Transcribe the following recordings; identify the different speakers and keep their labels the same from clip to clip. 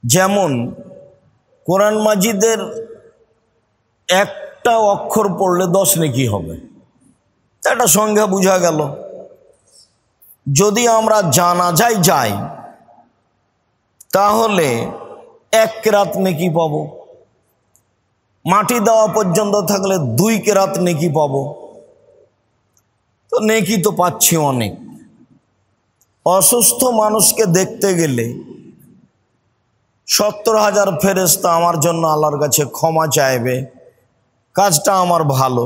Speaker 1: যেমন কোরআন মাজিদের একটা অক্ষর পড়লে 10 নেকি হবে, একটা সংখ্যা বোঝা গেল। যদি আমরা জানাজায় যাই তাহলে 1 কেরাত নেকি পাবো, মাটি দেওয়া পর্যন্ত থাকলে 2 কেরাত নেকি পাবো। তো নেকি তো পাচ্ছি অনেক। অসুস্থ মানুষকে দেখতে গেলে 70,000 ফেরেশতা আমার জন্য আল্লাহর কাছে ক্ষমা চাইবে, কাজটা আমার ভালো।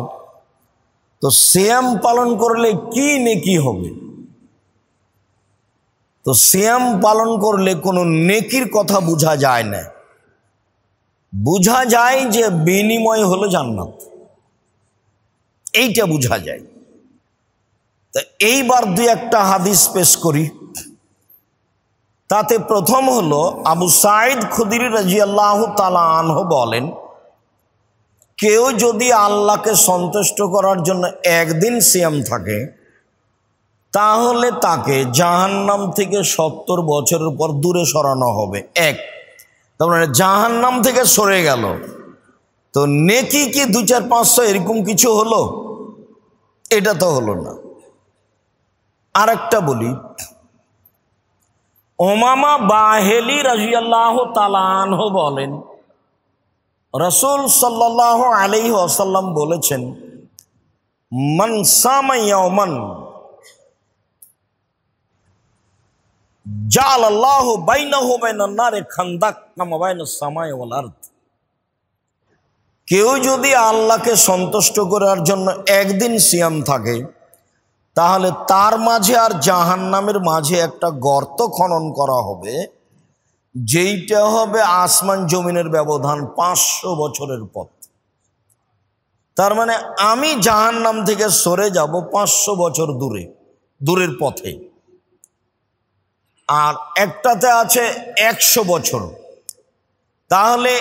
Speaker 1: তো সিয়াম পালন করলে কি নেকি হবে? তো সিয়াম পালন করলে কোনো নেকির কথা বোঝা যায় না, বোঝা যায় যে বিনিময় হলো জান্নাত, এইটা বোঝা যায়। তা এইবার 2-1টা হাদিস পেশ করি। তাতে প্রথম হলো আবু সাঈদ খুদরি রাদিয়াল্লাহু তাআলা আনহু বলেন, কেউ যদি আল্লাহকে সন্তুষ্ট করার জন্য একদিন সিয়াম থাকে তাহলে তাকে জাহান্নাম থেকে 70 বছরের পর দূরে সরানো হবে। তার মানে জাহান্নাম থেকে সরে গেল। তো নেকি কি 200-400 এরকম কিছু হলো? এটা তো হলো না। আরেকটা বলি, উমামা বাহেলি রাদিয়াল্লাহু তাআলা আনহু বলেন, রাসূল সাল্লাল্লাহু আলাইহি ওয়াসাল্লাম বলেছেন, মান সামা ইয়াওমান জাআলাল্লাহু বাইনাহু বাইনান নারি খান্দাক কামা বাইনাস সামাই ওয়াল আরদ। কেউ যদি আল্লাহকে সন্তুষ্ট করার জন্য একদিন সিয়াম থাকে তাহলে তার মাঝে আর জাহান্নামের মাঝে একটা গর্ত খনন করা হবে, যেইটা হবে আসমান জমিনের ব্যবধান 500 বছরের পথ। তার মানে আমি জাহান্নাম থেকে সরে যাব 500 বছর দূরের পথে। আর একটাতে আছে 100 বছর। তাহলে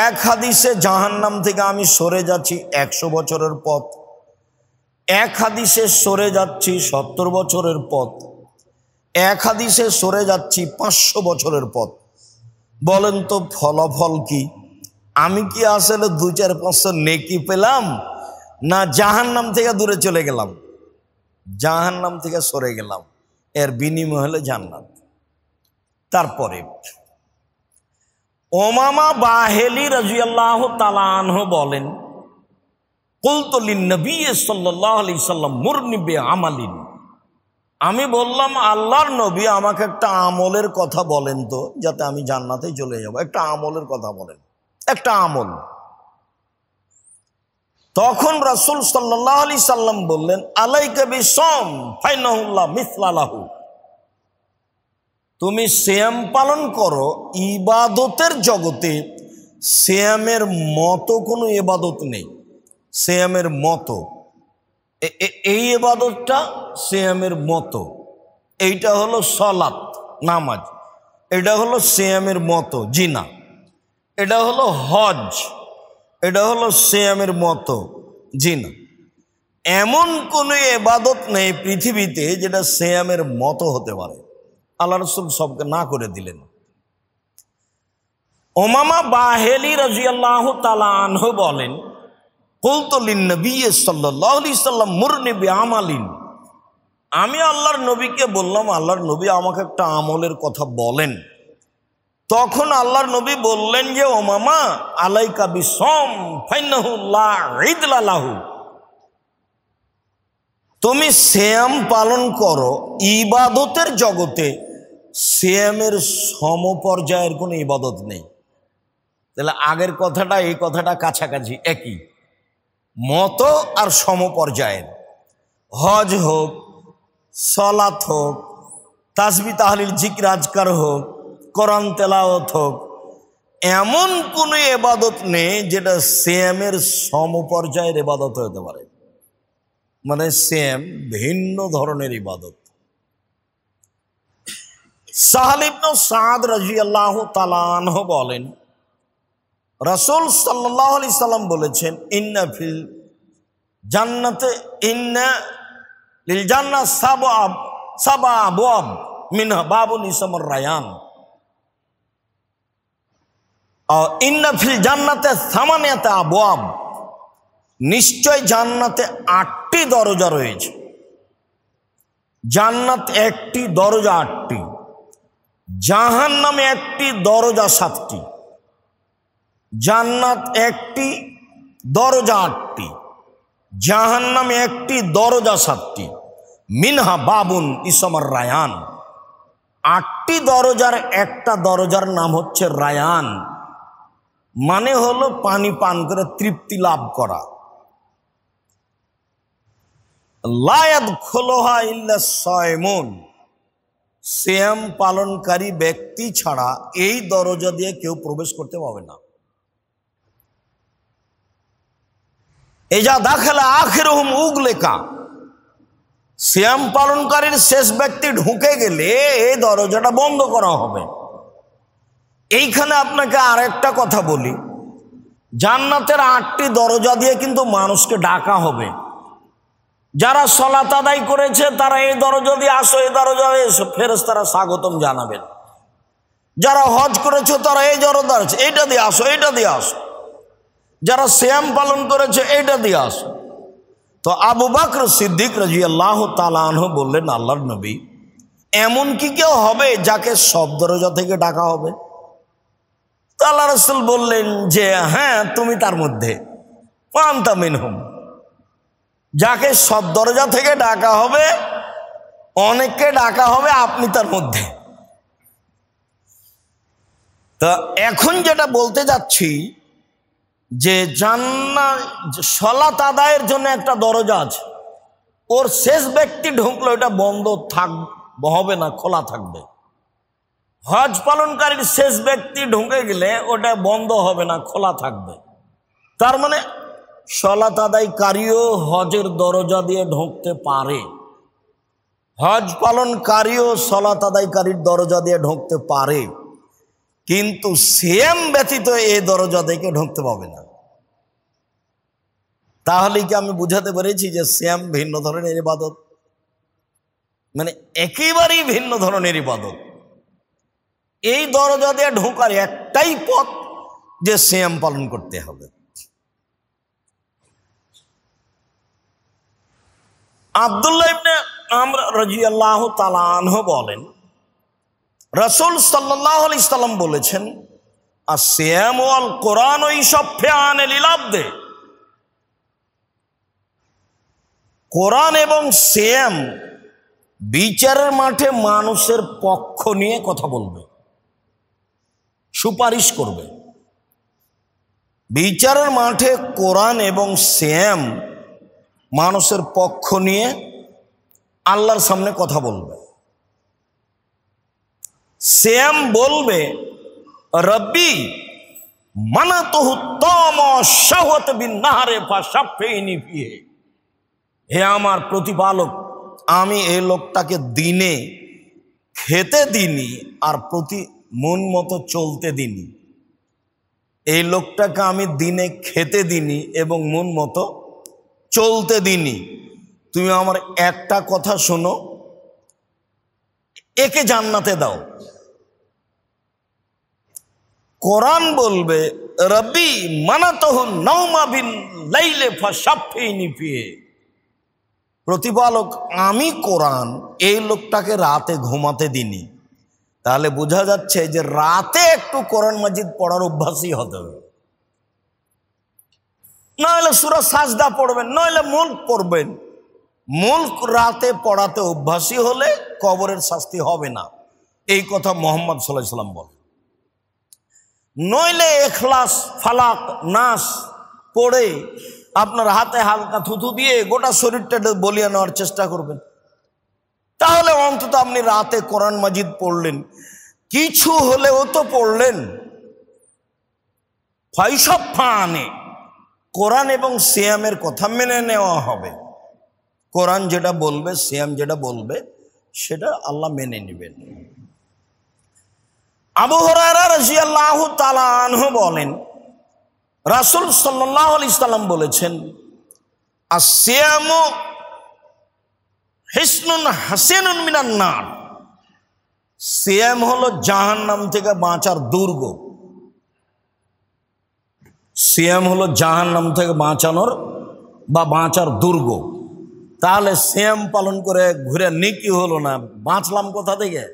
Speaker 1: এক হাদিসে জাহান্নাম থেকে আমি সরে যাচ্ছি 100 বছরের পথ, এক হাদিসে সরে যাচ্ছি 70 বছরের পথ, এক হাদিসে সরে যাচ্ছি 500 বছরের পথ। বলেন তো ফলাফল কি? আমি কি আসলে 2-4-500 নেকি পেলাম, না জাহান্নাম থেকে দূরে চলে গেলাম? জাহান্নাম থেকে সরে গেলাম, এর বিনিময় হলো জান্নাত। তারপরে উমামা বাহেলি রাদিয়াল্লাহু তাআলা আনহু বলেন, কুলতু লিন-নবী সাল্লাল্লাহু আলাইহি সাল্লাম মুরনি বিআমালিন। আমি বললাম, আল্লাহর নবী আমাকে একটা আমলের কথা বলেন তো, যাতে আমি জান্নাতে চলে যাব। একটা আমলের কথা বলেন, একটা আমল। তখন রাসূল সাল্লাল্লাহু আলাইহি সাল্লাম বললেন, আলাইকা বিসম ফাইনাহু লা মিসলা লাহু। তুমি সিয়াম পালন করো। ইবাদতের জগতে সিয়ামের মতো কোনো ইবাদত নেই। সিয়ামের মতো এই ইবাদতটা সিয়ামের মতো, এইটা হলো সালাত নামাজ, এটা হলো সিয়ামের মতো। জিনা, এটা হলো হজ, এটা হলো সিয়ামের মতো। জিনা, এমন কোনো ইবাদত নেই পৃথিবীতে যেটা সিয়ামের মতো হতে পারে। আল্লাহ রাসূল সবকে না করে দিলেন। উমামা বাহেলি রাদিয়াল্লাহু তাআলা আনহু বলেন, কুলতু লিন-নবী সাল্লাল্লাহু আলাইহি সাল্লাম মুরনি বিআমালিন। আমি আল্লাহর নবীকে বললাম, আল্লাহর নবী আমাকে একটা আমলের কথা বলেন। তখন আল্লাহর নবী বললেন যে, উমামা আলাইকা বিসম ফাইনাহু লা ইদলা লাহু। তুমি সিয়াম পালন করো। ইবাদতের জগতে সিয়ামের সমপর্যায়ের কোনো ইবাদত নেই। তাহলে আগের কথাটা এই কথাটা কাছাকাছি, একই মতো আর সমপর্যায়ের। হজ হোক, সালাত হোক, তাসবিহ তাহলিল জিকির আজকার হোক, কোরআন তেলাওয়াত হোক, এমন কোনো ইবাদত নেই যেটা সিয়ামের সমপর্যায়ের ইবাদত হতে পারে। মানে সিয়াম ভিন্ন ধরনের ইবাদত। সাহল ইবনে সাদ রাদিয়াল্লাহু তাআলা আনহু বলেন, রাসূল সাল্লাল্লাহু আলাইহি সাল্লাম বলেছেন, ইন্না ফিল জান্নাতে ইন্না লিল জান্নাহ সাবআ আবওয়াব মিনহা বাবুন ইসমুর রায়ান। ইন্না ফিল জান্নাতে সামানিয়াতা আবওয়াব, নিশ্চয় জান্নাতে 8টি দরজা রয়েছে। জান্নাত একটি দরজা 8টি, জাহান্নামে একটি দরজা 7টি। জান্নাত একটি দরজা 8টি, জাহান্নামে একটি দরজা 7টি। মিনহা বাবুন ইসমর রায়ান, 8টি দরজার একটা দরজার নাম হচ্ছে রায়ান, মানে হলো পানি পান করে তৃপ্তি লাভ করা। লা ইয়াদখুলুহা ইল্লা সায়মুন, সিয়াম পালনকারী ব্যক্তি ছাড়া এই দরজা দিয়ে কেউ প্রবেশ করতে পারবে না। এজা দাখালা আখিরুহুম উগলিকা, সিয়াম পালনকারীর শেষ ব্যক্তি ঢুকে গেলে এই দরজাটা বন্ধ করা হবে। এইখানে আপনাকে আরেকটা কথা বলি, জান্নাতের 8টি দরজা দিয়ে কিন্তু মানুষকে ডাকা হবে। যারা সালাত আদায় করেছে তারা এই দরজা দিয়ে আসো, এই দরজা দিয়ে এসো, ফেরেশতারা স্বাগতম জানাবেন। যারা হজ করেছে তারা এই দরজা আছে, এইটা দিয়ে আসো, এইটা দিয়ে আসো। যারা সিয়াম পালন করেছে এইটা দিয়ে আসো। তো আবু বকর সিদ্দিক রাদিয়াল্লাহু তাআলা আনহু বললেন, আল্লাহর নবী, এমন কি কেউ হবে যাকে সব দরজা থেকে ডাকা হবে? তো আল্লাহ রাসূল বললেন যে হ্যাঁ, তুমি তার মধ্যে, আনতা মিনহুম, যাকে সব দরজা থেকে ডাকা হবে, অনেককে ডাকা হবে, আপনি তার মধ্যে। তা এখন যেটা বলতে যাচ্ছি যে জান্নাত সালাত আদায়ের জন্য একটা দরজা আছে, ওর শেষ ব্যক্তি ঢুকলো এটা বন্ধ হবে না, খোলা থাকবে। হজ পালনকারীর শেষ ব্যক্তি ঢুকে গেলে ওটা বন্ধ হবে না, খোলা থাকবে। তার মানে সালাত আদায়কারীও হজের দরজা দিয়ে ঢুকতে পারে, হজ পালনকারীও সালাত আদায়কারীর দরজা দিয়ে ঢুকতে পারে, কিন্তু সিয়াম ব্যতীত এই দরজা থেকে ঢুকতে পাবে না। তাহলে কি আমি বুঝাতে পেরেছি যে সিয়াম ভিন্ন ধরনের ইবাদত? মানে একেবারেই ভিন্ন ধরনের ইবাদত। এই দরজা দিয়ে ঢোকার একটাই পথ যে সিয়াম পালন করতে হবে। আব্দুল্লাহ ইবনে আমর রাদিয়াল্লাহু তাআলা আনহু বলেন, রাসূল সাল্লাল্লাহু আলাইহি সাল্লাম বলেছেন, আসিয়াম ওয়াল কোরআন ইশফিআন লিল আবদে, কোরআন এবং সিয়াম বিচারের মাঠে মানুষের পক্ষ নিয়ে কথা বলবে, সুপারিশ করবে। বিচারের মাঠে কোরআন এবং সিয়াম মানুষের পক্ষ নিয়ে আল্লাহর সামনে কথা বলবে। সিয়াম বলবে, রব্বি মানাতুহু তামা শাহওয়াত বিন নাহারে ফাশাফিনি ফিহি, হে আমার প্রতিপালক, আমি এই লোকটাকে দিনে খেতে দিনি আর প্রতি মন মতো চলতে দিনি। এই লোকটাকে আমি দিনে খেতে দিনি এবং মন মতো চলতে দিনি। তুমি আমার একটা কথা শোনো, একে জান্নাতে দাও। কোরআন বলবে, রব্বি মানাতুহু নাওমা বিন লাইলি ফাশাফিনি ফিহি, প্রতিপালক আমি কোরআন এই লোকটাকে রাতে ঘুমাতে দিনি। তাহলে বোঝা যাচ্ছে যে রাতে একটু কোরআন মাজিদ পড়ার অভ্যাসই হতে হবে। নইলে সূরা সাজদা পড়বেন, নইলে মুলক পড়বেন। মুলক রাতে পড়াতে অভ্যাসী হলে কবরের শাস্তি হবে না, এই কথা মুহাম্মদ সাল্লাল্লাহু আলাইহি সাল্লাম বলেন। নইলে ইখলাস, ফালাক, নাস পড়ে আপনার হাতে হালকা থুথু দিয়ে গোটা শরীরটা বলিয়ে নেওয়ার চেষ্টা করবেন। তাহলে অন্তত আপনি রাতে কোরআন মাজিদ পড়লেন, কিছু হলেও তো পড়লেন। ফাইশাফানে, কোরআন এবং সিয়ামের কথা মেনে নেওয়া হবে। কোরআন যেটা বলবে, সিয়াম যেটা বলবে, সেটা আল্লাহ মেনে নেবেন। আবু হুরায়রা রাদিয়াল্লাহু তাআলা আনহু বলেন, রাসূল সাল্লাল্লাহু আলাইহি সাল্লাম বলেছেন, আসিয়ামু হিসনুন হাসিনুন মিনান নার, সিয়াম হলো জাহান্নাম থেকে বাঁচার দুর্গ। সিয়াম হলো জাহান্নাম থেকে বাঁচানোর বা বাঁচার দুর্গ। তাহলে সিয়াম পালন করে ঘুরে নেকি হলো না, বাঁচলাম কোথা থেকে?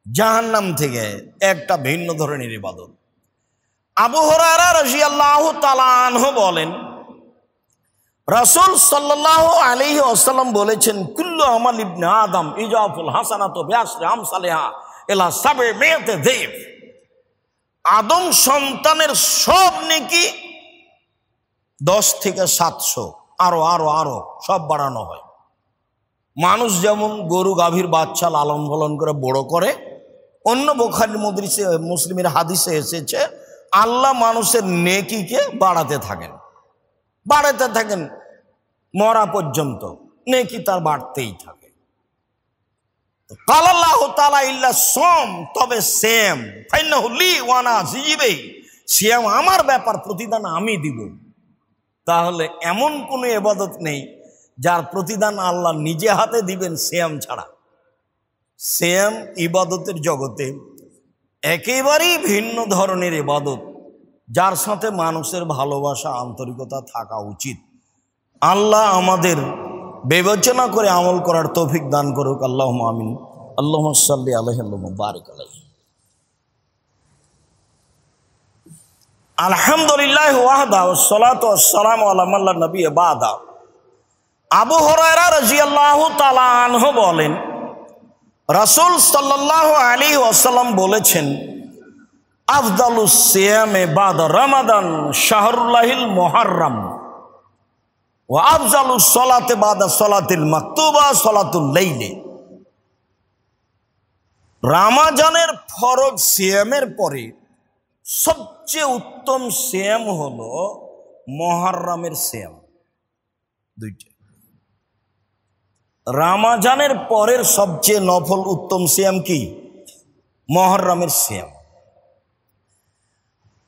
Speaker 1: জাহান্নাম থেকে। একটা ভিন্ন ধরনের ইবাদত। আবু হুরায়রা রাদিয়াল্লাহু তাআলা আনহু বলেন, রাসূল সাল্লাল্লাহু আলাইহি ওয়াসাল্লাম বলেছেন, কুল্লু আমাল ইবনে আদম ইজাফুল হাসানাতু বিআশরি আমসালিহা ইলা 700 যিফ। আদম সন্তানের সব নেকি 10 থেকে 700, আরো আরো আরো সব বাড়ানো হয়। মানুষ যেমন গরু গাভীর বাচ্চা লালন পালন করে বড় করে, অন্য বুখারী মুসলিমের হাদিসে এসেছে আল্লাহ মানুষের নেকিকে বাড়াতে থাকেন মরা পর্যন্ত, নেকি তার বাড়তেই থাকে। কালাল্লাহু তাআলা ইল্লা সোম, তবে সিয়াম ফাইন্নাহু লি ওয়া আনা আযী বিহি, সিয়াম আমার ব্যাপার, প্রতিদান আমি দিব। তাহলে এমন কোনো ইবাদত নেই যার প্রতিদান আল্লাহ নিজে হাতে দিবেন সিয়াম ছাড়া। সিয়াম ইবাদতের জগতে একেবারেই ভিন্ন ধরনের ইবাদত, যার সাথে মানুষের ভালোবাসা আন্তরিকতা থাকা উচিত। আল্লাহ আমাদের বিবেচনা করে আমল করার তৌফিক দান করুক। আল্লাহুম্মা আমিন। আল্লাহুম্মা সাল্লি আলাইহি ওয়া বারিক আলাইহি। আলহামদুলিল্লাহ ওয়াহদা ওয়াস সালাতু ওয়াস সালামু আলা মান লা নবিয়্যা বাদা। আবু হুরায়রা রাদিয়াল্লাহু তাআলা আনহু বলেন, রাসূল সাল্লাল্লাহু আলাইহি ওয়াসাল্লাম বলেছেন, আফদালুস সিয়ামে বাদা রমাদান শাহরুল্লাহিল মুহাররম ওয়া আফজালুস সালাতে বাদা সালাতিল মাকতুবা সালাতুল লাইলি। রমজানের ফরজ সিয়ামের পরে সবচেয়ে উত্তম সিয়াম হলো মুহররমের সিয়াম। দুইটা রমজানের পরের সবচেয়ে নফল উত্তম সিয়াম কি? মুহররমের সিয়াম।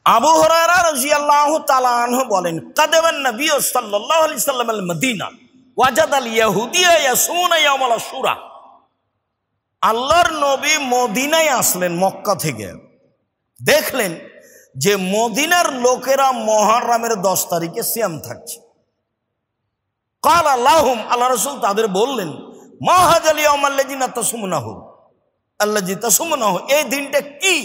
Speaker 1: আবু হুরায়রা রাদিয়াল্লাহু তাআলা আনহু বলেন, কাদামান নবী সাল্লাল্লাহু আলাইহি সাল্লাম আল মদিনা ওয়াজাদাল ইয়াহুদিয়া ইয়াসুমুনা ইয়াউমাল আশুরা। আল্লাহর নবী মদিনায় আসলেন মক্কা থেকে, দেখলেন যে মদিনার লোকেরা মুহররমের 10 তারিখে সিয়াম থাকছে। কালা লাহুম, আল্লাহ রাসূল তাদের বললেন, মা হাযাল ইয়াউমাল্লাযিনা তাসুমুনাহু আল্লাযী তাসুমুনাহু, এই দিনটা কি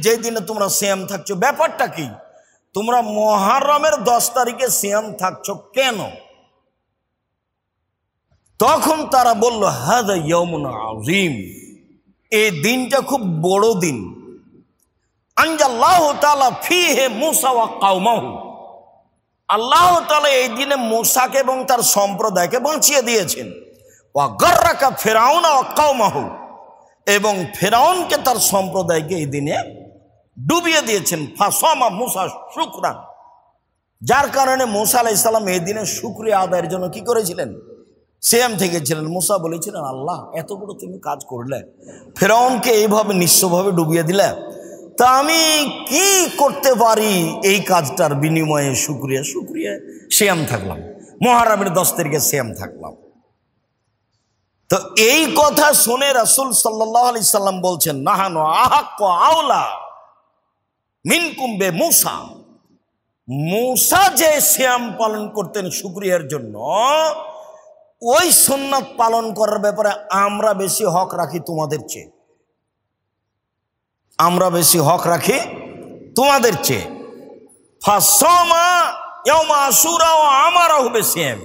Speaker 1: যে দিনে তোমরা সিয়াম থাকছো, ব্যাপারটা কি? তোমরা মুহররমের 10 তারিখে সিয়াম থাকছো কেন? তখন তারা বলল, হাযা ইয়াউমুন আযীম, এই দিনটা খুব বড় দিন। আনজাল্লাহু তাআলা ফীহি মূসা ওয়া কওমাহু, আল্লাহ তাআলা এই দিনে মূসাকে এবং তার সম্প্রদায়কে বাঁচিয়ে দিয়েছেন। ওয়া গাররাকা ফিরআউনা ওয়া কওমাহু, এবং ফিরআউনকে তার সম্প্রদায়কে এই দিনে ডুবিয়ে দিয়েছেন। ফাসামা মূসা শুকরান, যার কারণে মূসা আলাইহিস সালাম এই দিনে শুকরিয়া আদায়ের জন্য কি করেছিলেন? সিয়াম থেকেছিলেন। মূসা বলেছিলেন, আল্লাহ এত বড় তুমি কাজ করলে, ফিরআউনকে এইভাবে নিঃস্বভাবে ডুবিয়ে দিলে, তা আমি কি করতে পারি এই কাজটার বিনিময়ে? শুকরিয়া সিয়াম থাকলাম, মুহররমের 10 তারিখে সিয়াম থাকলাম। তো এই কথা শুনে রাসূল সাল্লাল্লাহু আলাইহি সাল্লাম বলছেন, নাহানু আহাক্কু আওলা মিনকুম বে মূসা, মূসা যে সিয়াম পালন করতেন শুকরিয়ার জন্য, ওই সুন্নাত পালন করার ব্যাপারে আমরা বেশি হক রাখি তোমাদের চেয়ে, আমরা বেশি হক রাখি তোমাদের চেয়ে। ফাসামা ইয়াউমা আশুরা ওয়া আমারাহু বিসিয়াম,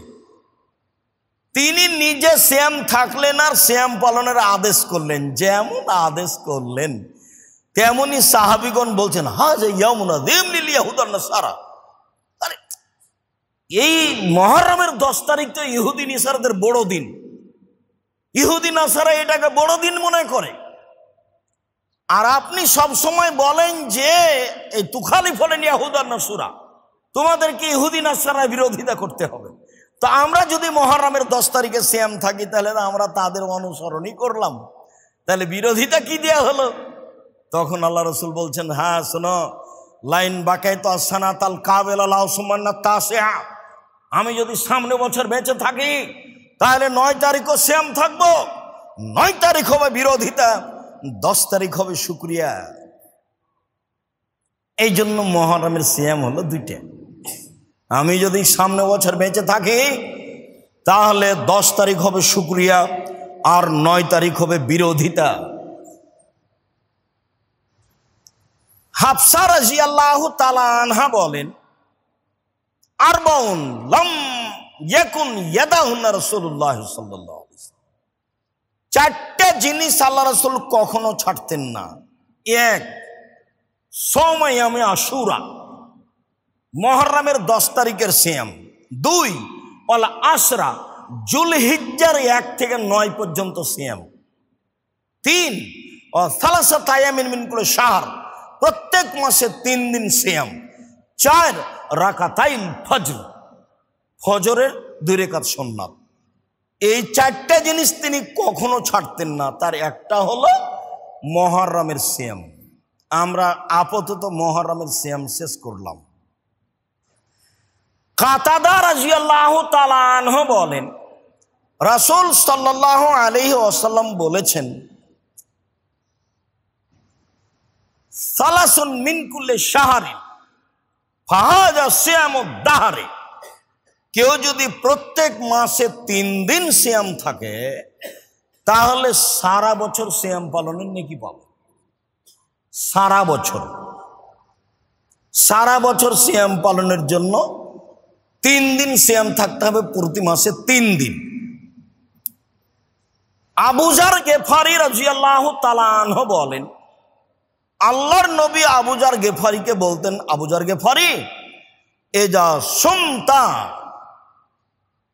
Speaker 1: তিনি নিজে সিয়াম থাকলেন আর সিয়াম পালনের আদেশ করলেন। যেমন আদেশ করলেন তেমনি সাহাবীগণ বলছেন, হাযা ইয়াউমুন আযীম লিল ইয়াহুদ ওয়ান নাসারা। আরে এই মুহররমের 10 তারিখ তো ইহুদি নাসারাদের বড় দিন, ইহুদি নাসারা এটাকে বড় দিন মনে করে। আর আপনি সব সময় বলেন যে এই তুখালিফুল ইয়াহুদ ওয়ান নাসারা, তোমাদেরকে ইহুদি নাসারা বিরোধিতা করতে হবে। তো আমরা যদি মুহররমের 10 তারিখে সিয়াম থাকি, তাহলে আমরা তাদের অনুসরণই করলাম, তাহলে বিরোধিতা কি দেয়া হলো? তখন আল্লাহ রাসূল বলছেন, হ্যাঁ শোনো, লাইন বাকাইতু আস-সানাতাল কাবিলা লাউ সুমান্না তাসিআ, আমি যদি সামনে বছর বেঁচে থাকি তাহলে 9 তারিখও সিয়াম থাকবো। 9 তারিখ হবে বিরোধিতা, 10 তারিখ হবে শুকরিয়া। এই জন্য মুহররমের সিয়াম হলো দুইটা। আমি যদি সামনে বছর বেঁচে থাকি তাহলে 10 তারিখ হবে শুকরিয়া আর 9 তারিখ হবে বিরোধিতা। হাফসা রাদিয়াল্লাহু তাআলা আনহা বলেন, আরবাউন লাম ইয়াকুন ইয়াদাহুন্না রাসূলুল্লাহ সাল্লাল্লাহু আলাইহি ওয়াসাল্লাম। 4টে জিনিস আল্লাহ রাসূল কখনো ছাড়তেন না। 1, সওমায়ামে আশুরা, মুহররমের 10 তারিখের সিয়াম। 2, ওয়াল আশরা, যুলহিজ্জার 1 থেকে 9 পর্যন্ত সিয়াম। 3, ও সালাসাত আয়ামিন মিন কুল্লি শাহর, প্রত্যেক মাসে 3 দিন সিয়াম। 4, রাকাতাইল ফজর, ফজরের 2 রাকাত সুন্নাত। এই 4টে জিনিস তিনি কখনো ছাড়তেন না। তার একটা হলো মুহররমের সিয়াম। আমরা আপাতত মুহররমের সিয়াম শেষ করলাম। কাতাদা রাদিয়াল্লাহু তাআলা আনহু বলেন, রাসূল সাল্লাল্লাহু আলাইহি ওয়াসাল্লাম বলেছেন, সালাসুন মিন কুল্লি শাহরিন ফাহাযা সিয়ামুদ দাহরি। কেউ যদি প্রত্যেক মাসে 3 দিন সিয়াম থাকে তাহলে সারা বছর সিয়াম পালনের নেকি পাবে। সারা বছর সিয়াম পালনের জন্য 3 দিন সিয়াম থাকতে হবে, প্রতি মাসে 3 দিন। আবু যার গেফারি রাদিয়াল্লাহু তাআলা আনহু বলেন, আল্লাহর নবী আবু যার গেফারিকে বলতেন, আবু যার গেফারি, এজা সুমতা